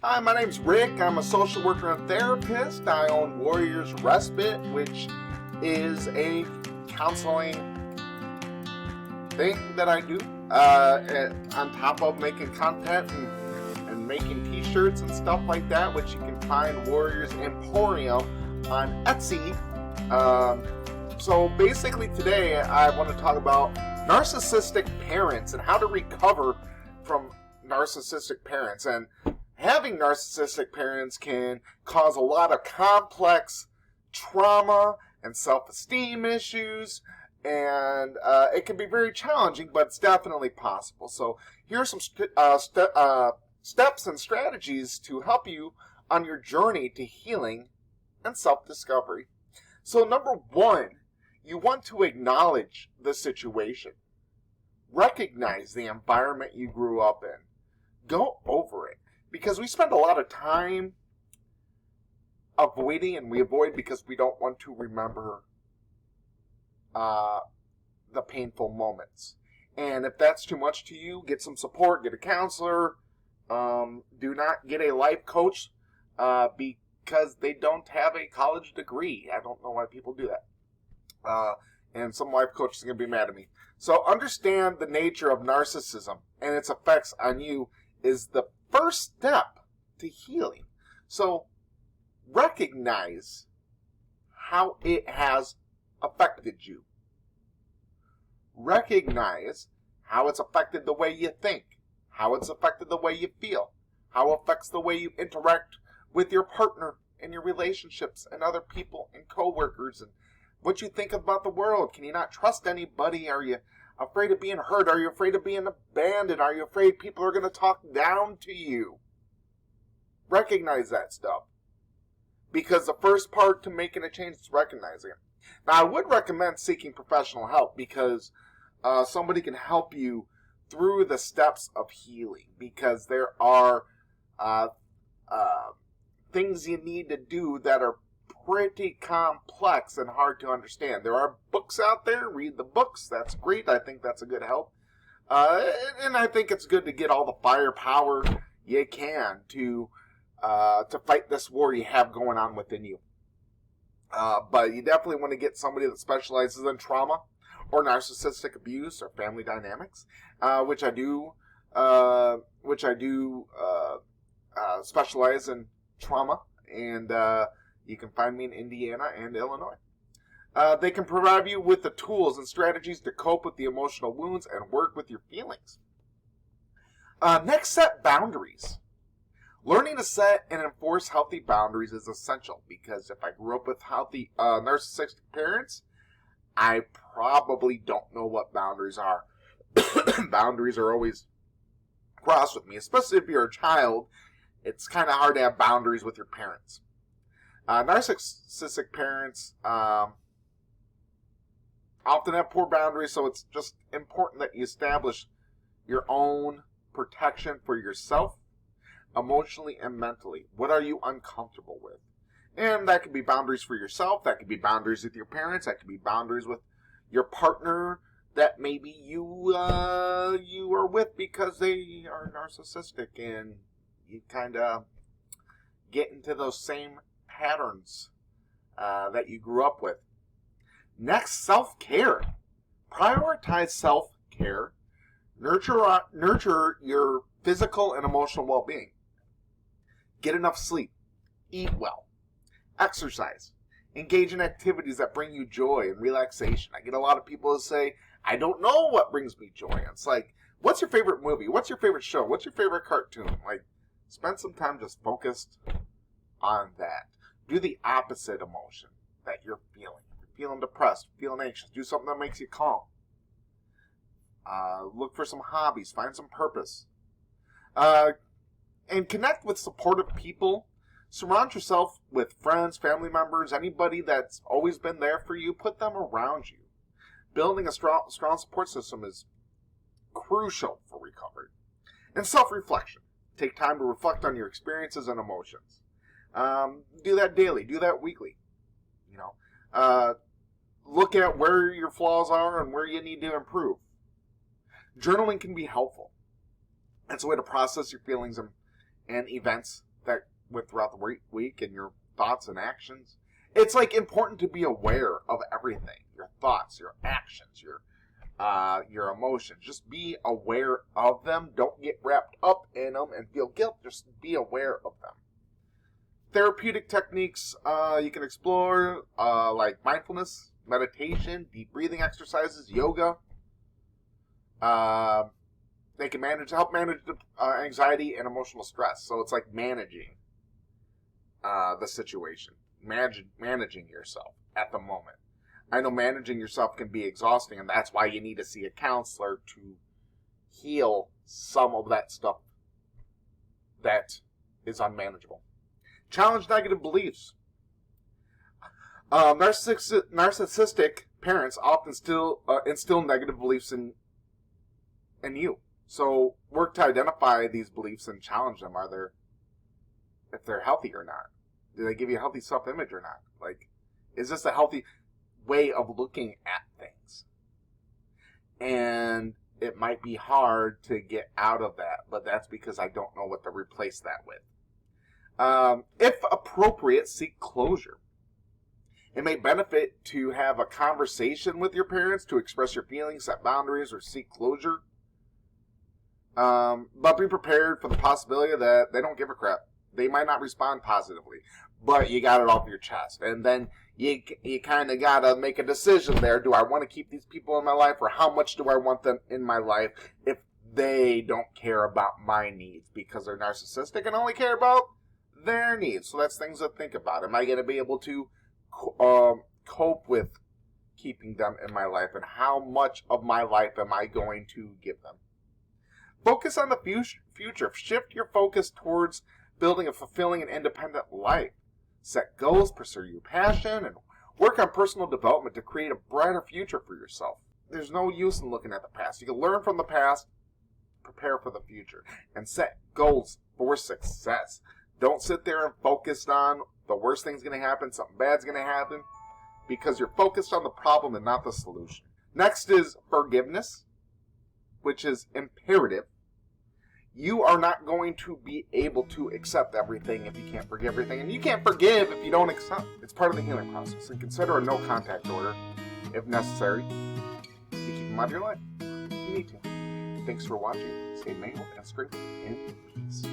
Hi, my name's Rick. I'm a social worker and therapist. I own Warriors Respite, which is a counseling thing that I do on top of making content and making t-shirts and stuff like that, which you can find Warriors Emporium on Etsy. So basically today I want to talk about narcissistic parents and how to recover from narcissistic parents. And having narcissistic parents can cause a lot of complex trauma and self-esteem issues, and it can be very challenging, but it's definitely possible. So here are some steps and strategies to help you on your journey to healing and self-discovery. So number one, you want to acknowledge the situation. Recognize the environment you grew up in. Go over it. Because we spend a lot of time avoiding, and we avoid because we don't want to remember the painful moments. And if that's too much to you, get some support, get a counselor. Do not get a life coach because they don't have a college degree. I don't know why people do that. And some life coaches are going to be mad at me. So understand the nature of narcissism and its effects on you is the first step to healing. So recognize how it has affected you. Recognize how it's affected the way you think, how it's affected the way you feel, how it affects the way you interact with your partner and your relationships and other people and coworkers, and what you think about the world. Can you not trust anybody? Are you afraid of being hurt? Are you afraid of being abandoned? Are you afraid people are going to talk down to you? Recognize that stuff. Because the first part to making a change is recognizing it. Now, I would recommend seeking professional help because somebody can help you through the steps of healing. Because there are things you need to do that are pretty complex and hard to understand. There are books out there. Read the books. That's great. I think that's a good help. And I think it's good to get all the firepower you can to fight this war you have going on within you. But you definitely want to get somebody that specializes in trauma or narcissistic abuse or family dynamics, which I do specialize in trauma, and you can find me in Indiana and Illinois. They can provide you with the tools and strategies to cope with the emotional wounds and work with your feelings. Next, set boundaries. Learning to set and enforce healthy boundaries is essential because if I grew up with healthy narcissistic parents, I probably don't know what boundaries are. Boundaries are always crossed with me, especially if you're a child. It's kind of hard to have boundaries with your parents. Narcissistic parents often have poor boundaries, so it's just important that you establish your own protection for yourself, emotionally and mentally. What are you uncomfortable with? And that could be boundaries for yourself, that could be boundaries with your parents, that could be boundaries with your partner that maybe you are with because they are narcissistic and you kind of get into those same patterns that you grew up with. Next, self-care. Prioritize self-care. Nurture your physical and emotional well-being. Get enough sleep. Eat well. Exercise. Engage in activities that bring you joy and relaxation. I get a lot of people who say, I don't know what brings me joy. It's like, what's your favorite movie? What's your favorite show? What's your favorite cartoon? Like, spend some time just focused on that. Do the opposite emotion that you're feeling. If you're feeling depressed, feeling anxious, do something that makes you calm. Look for some hobbies. Find some purpose. And connect with supportive people. Surround yourself with friends, family members, anybody that's always been there for you. Put them around you. Building a strong support system is crucial for recovery. And self-reflection. Take time to reflect on your experiences and emotions. Do that daily. Do that weekly. Look at where your flaws are and where you need to improve. Journaling can be helpful. It's a way to process your feelings and events that went throughout the week and your thoughts and actions. It's like important to be aware of everything, your thoughts, your actions, your emotions. Just be aware of them. Don't get wrapped up in them and feel guilt. Just be aware of them. Therapeutic techniques you can explore, like mindfulness, meditation, deep breathing exercises, yoga. They can help manage anxiety and emotional stress. So it's like managing the situation, managing yourself at the moment. I know managing yourself can be exhausting, and that's why you need to see a counselor to heal some of that stuff that is unmanageable. Challenge negative beliefs. Narcissistic parents often instill negative beliefs in you. So work to identify these beliefs and challenge them. If they're healthy or not? Do they give you a healthy self-image or not? Like, is this a healthy way of looking at things? And it might be hard to get out of that, but that's because I don't know what to replace that with. If appropriate, seek closure. It may benefit to have a conversation with your parents to express your feelings, set boundaries, or seek closure. But be prepared for the possibility that they don't give a crap. They might not respond positively, but you got it off your chest. And then you kind of got to make a decision there. Do I want to keep these people in my life, or how much do I want them in my life if they don't care about my needs because they're narcissistic and only care about their needs? So that's things to think about. Am I going to be able to cope with keeping them in my life, and how much of my life am I going to give them? Focus on the future. Shift your focus towards building a fulfilling and independent life. Set goals, pursue your passion, and work on personal development to create a brighter future for yourself. There's no use in looking at the past. You can learn from the past, prepare for the future, and set goals for success. Don't sit there and focus on the worst thing's going to happen, something bad's going to happen, because you're focused on the problem and not the solution. Next is forgiveness, which is imperative. You are not going to be able to accept everything if you can't forgive everything. And you can't forgive if you don't accept. It's part of the healing process. And consider a no contact order, if necessary, to keep them out of your life. You need to. Thanks for watching. Stay mangled and straight in peace.